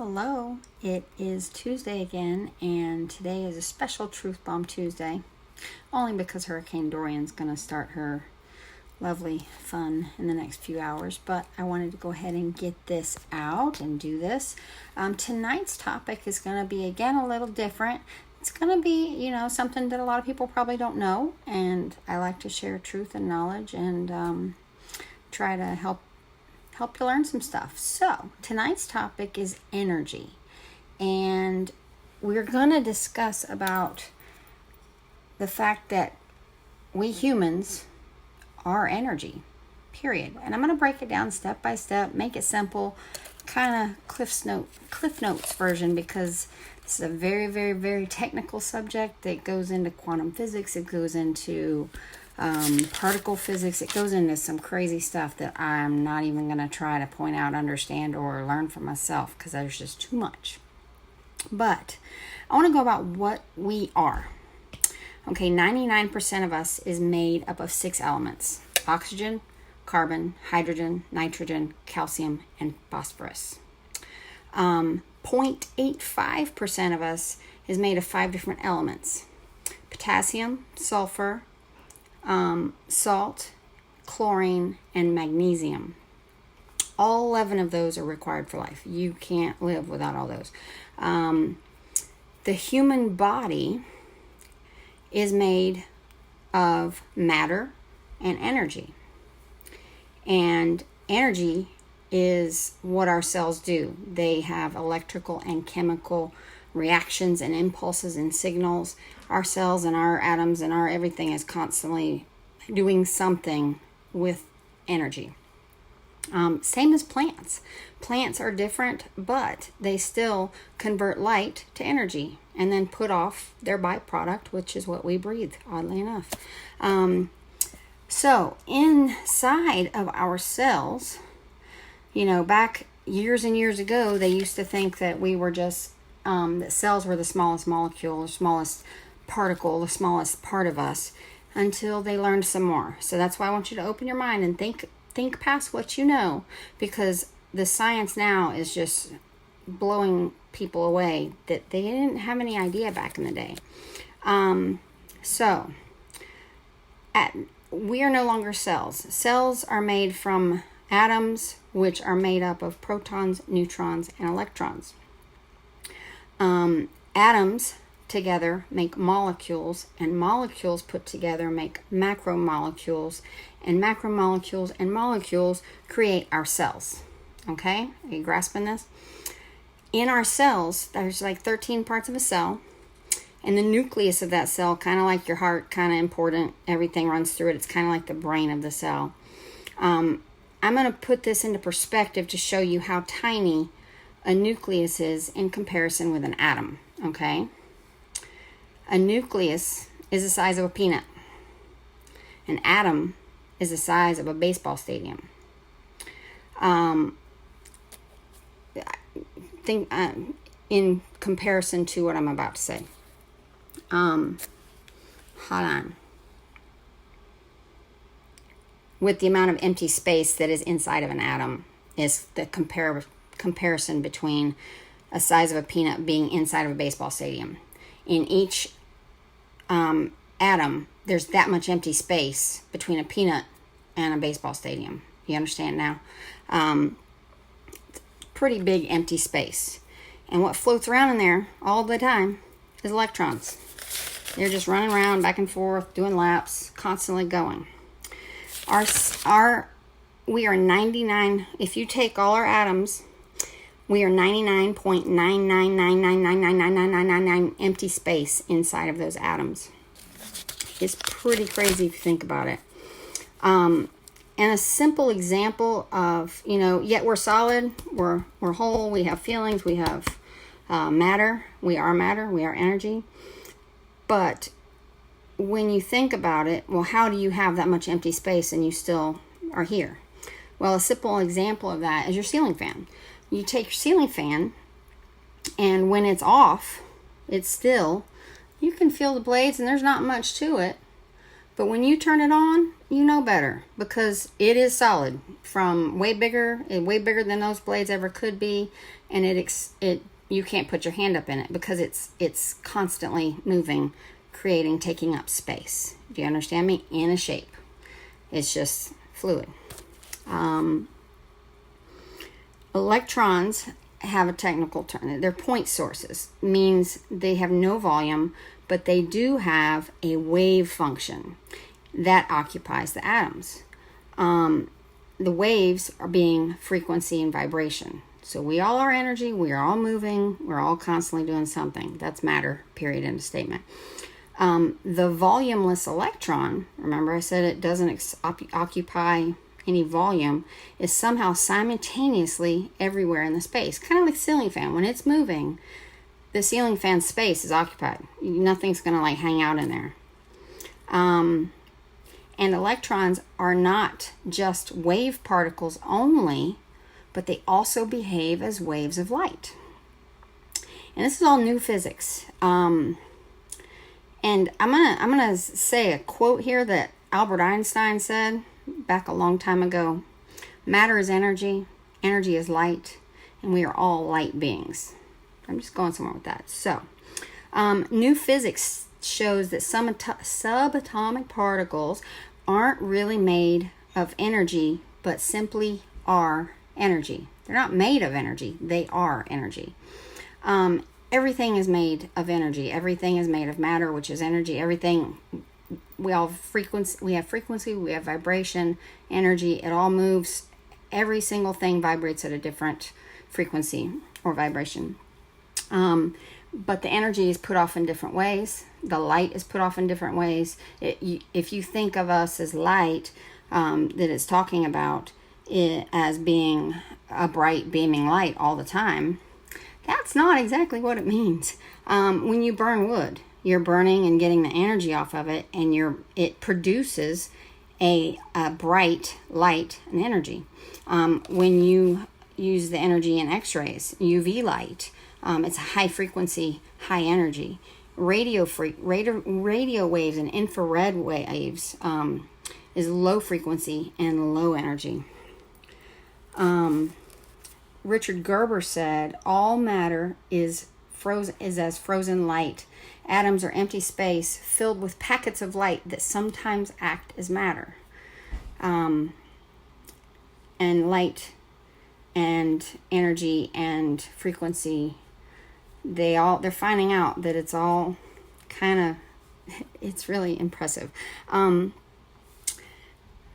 Hello, it is Tuesday again, and today is a special Truth Bomb Tuesday, only because Hurricane Dorian's going to start her lovely fun in the next few hours, but I wanted to go ahead and get this out and do this. Tonight's topic is going to be, again, a little different. It's going to be, something that a lot of people probably don't know, and I like to share truth and knowledge and try to help you learn some stuff. So tonight's topic is energy, and we're going to discuss about the fact that we humans are energy, period. And I'm going to break it down step by step, make it simple, kind of Cliff Notes version, because this is a very, very, very technical subject that goes into quantum physics. It goes into particle physics. It goes into some crazy stuff that I'm not even going to try to point out, understand, or learn for myself, because there's just too much. But I want to go about what we are. Okay, 99% of us is made up of 6 elements: oxygen, carbon, hydrogen, nitrogen, calcium, and phosphorus. 0.85% of us is made of 5 different elements: potassium, sulfur, salt, chlorine, and magnesium. All 11 of those are required for life. You can't live without all those. The human body is made of matter and energy. And energy is what our cells do. They have electrical and chemical reactions and impulses and signals. Our cells and our atoms and our everything is constantly doing something with energy. Same as plants. Plants are different, but they still convert light to energy and then put off their byproduct, which is what we breathe, oddly enough. So inside of our cells, back years and years ago, they used to think that we were just, that cells were the smallest molecule, the smallest particle, the smallest part of us, until they learned some more. So that's why I want you to open your mind and think past what you know, because the science now is just blowing people away that they didn't have any idea back in the day. We are no longer cells. Cells are made from atoms, which are made up of protons, neutrons, and electrons. Atoms together make molecules, and molecules put together make macromolecules, and macromolecules and molecules create our cells. Okay? Are you grasping this? In our cells, there's like 13 parts of a cell, and the nucleus of that cell, kind of like your heart, kind of important. Everything runs through it. It's kind of like the brain of the cell. I'm going to put this into perspective to show you how tiny a nucleus is in comparison with an atom. Okay? A nucleus is the size of a peanut. An atom is the size of a baseball stadium. In comparison to what I'm about to say. Hold on. With the amount of empty space that is inside of an atom is the comparison between a size of a peanut being inside of a baseball stadium. In each atom, there's that much empty space between a peanut and a baseball stadium. You understand now? Pretty big empty space. And what floats around in there all the time is electrons. They're just running around back and forth, doing laps, constantly going. We are 99, if you take all our atoms, we are 99.999999999 empty space inside of those atoms. It's pretty crazy if you think about it. And a simple example of, yet we're solid, we're whole, we have feelings, we have matter, we are energy. But when you think about it, well, how do you have that much empty space and you still are here? Well, a simple example of that is your ceiling fan. You take your ceiling fan, and when it's off, it's still, you can feel the blades and there's not much to it. But when you turn it on, you know better, because it is solid, from way bigger than those blades ever could be, and it you can't put your hand up in it because it's constantly moving, taking up space. Do you understand me? In a shape. It's just fluid. Electrons have a technical term. They're point sources. Means they have no volume, but they do have a wave function that occupies the atoms. The waves are being frequency and vibration. So we all are energy. We are all moving. We're all constantly doing something. That's matter, period, end of statement. The volumeless electron, remember I said it doesn't occupy any volume, is somehow simultaneously everywhere in the space. Kind of like ceiling fan. When it's moving, the ceiling fan space is occupied. Nothing's going to like hang out in there. And electrons are not just wave particles only, but they also behave as waves of light. And this is all new physics. And I'm gonna say a quote here that Albert Einstein said back a long time ago. Matter is energy, energy is light, and we are all light beings. I'm just going somewhere with that. So, new physics shows that some subatomic particles aren't really made of energy, but simply are energy. They're not made of energy, they are energy. Everything is made of energy. Everything is made of matter, which is energy. Everything, we have frequency, we have vibration, energy. It all moves. Every single thing vibrates at a different frequency or vibration. But the energy is put off in different ways. The light is put off in different ways. If you think of us as light, that it's talking about it as being a bright beaming light all the time, that's not exactly what it means. When you burn wood, you're burning and getting the energy off of it, and it produces a bright light and energy. When you use the energy in X-rays, UV light, it's a high frequency, high energy. Radio waves and infrared waves is low frequency and low energy. Richard Gerber said, all matter is as frozen light. Atoms are empty space filled with packets of light that sometimes act as matter. And light and energy and frequency, they're finding out that it's all it's really impressive.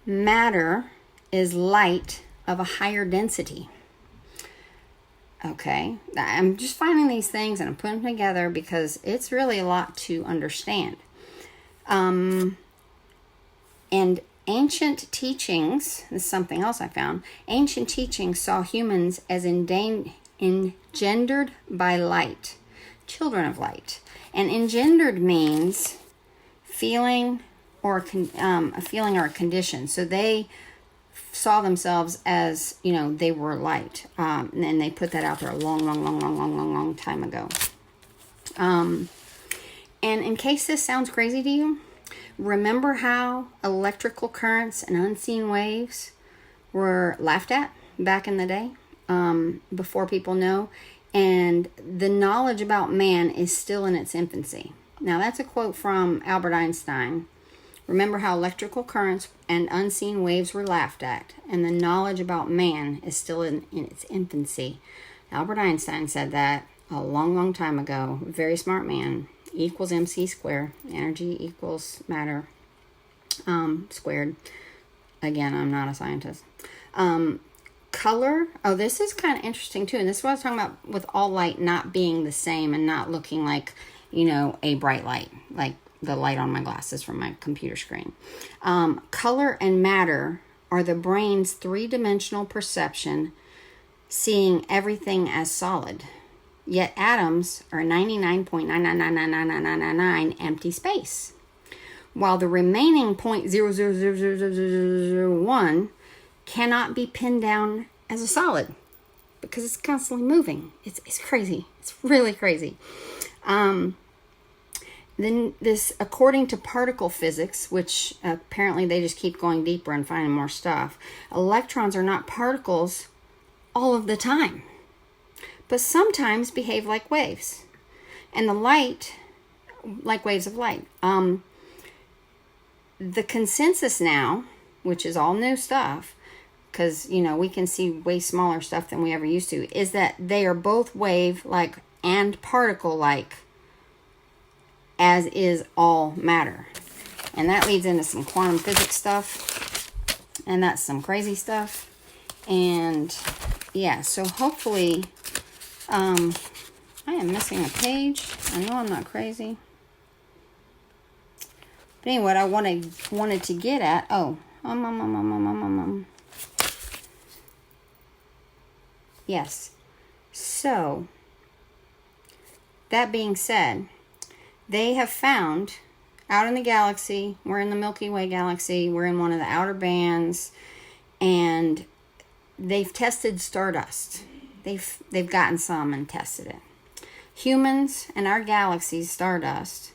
Matter is light of a higher density. Okay, I'm just finding these things and I'm putting them together because it's really a lot to understand. And ancient teachings, this is something else I found, ancient teachings saw humans as engendered by light, children of light. And engendered means feeling or a feeling or a condition. So they saw themselves as, they were light. And they put that out there a long time ago. And in case this sounds crazy to you, remember how electrical currents and unseen waves were laughed at back in the day, before people know? And the knowledge about man is still in its infancy. Now, that's a quote from Albert Einstein. Remember how electrical currents and unseen waves were laughed at, and the knowledge about man is still in its infancy. Albert Einstein said that a long time ago. Very smart man. E equals mc squared. Energy equals matter squared. Again, I'm not a scientist. Color. Oh, this is kind of interesting too. And this is what I was talking about with all light not being the same and not looking like, a bright light, like the light on my glasses from my computer screen. Color and matter are the brain's three-dimensional perception, seeing everything as solid. Yet atoms are 99.9999999 empty space, while the remaining 0.0000001 cannot be pinned down as a solid because it's constantly moving. It's crazy. It's really crazy. then this, according to particle physics, which apparently they just keep going deeper and finding more stuff, electrons are not particles all of the time, but sometimes behave like waves. And the light, like waves of light. The consensus now, which is all new stuff, because, we can see way smaller stuff than we ever used to, is that they are both wave-like and particle-like, as is all matter. And that leads into some quantum physics stuff, and that's some crazy stuff. And yeah, so hopefully, I am missing a page. I know I'm not crazy. But anyway, what I wanted to get at, yes. So, that being said, they have found out in the galaxy, we're in the Milky Way galaxy, we're in one of the outer bands, and they've tested stardust. They've gotten some and tested it. Humans and our galaxy's stardust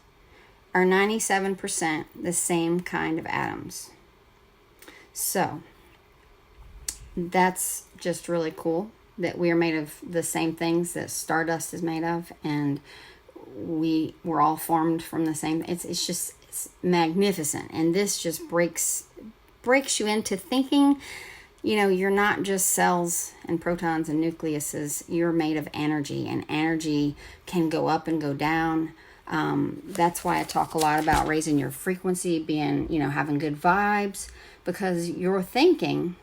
are 97% the same kind of atoms. So, that's just really cool that we are made of the same things that stardust is made of, and we're all formed from the same. It's magnificent, and this just breaks you into thinking, you're not just cells and protons and nucleuses. You're made of energy, and energy can go up and go down. That's why I talk a lot about raising your frequency, being, having good vibes, because your thinking,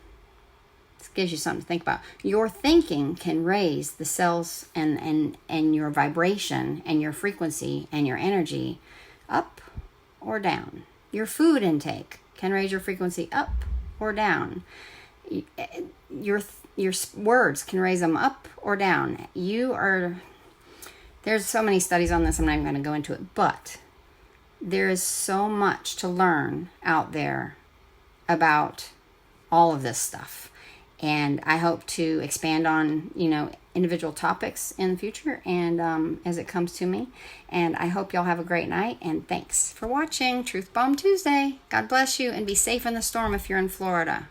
this gives you something to think about. Your thinking can raise the cells and your vibration and your frequency and your energy up or down. Your food intake can raise your frequency up or down. Your words can raise them up or down. There's so many studies on this, I'm not even going to go into it, but there is so much to learn out there about all of this stuff. And I hope to expand on, individual topics in the future and as it comes to me. And I hope y'all have a great night. And thanks for watching Truth Bomb Tuesday. God bless you and be safe in the storm if you're in Florida.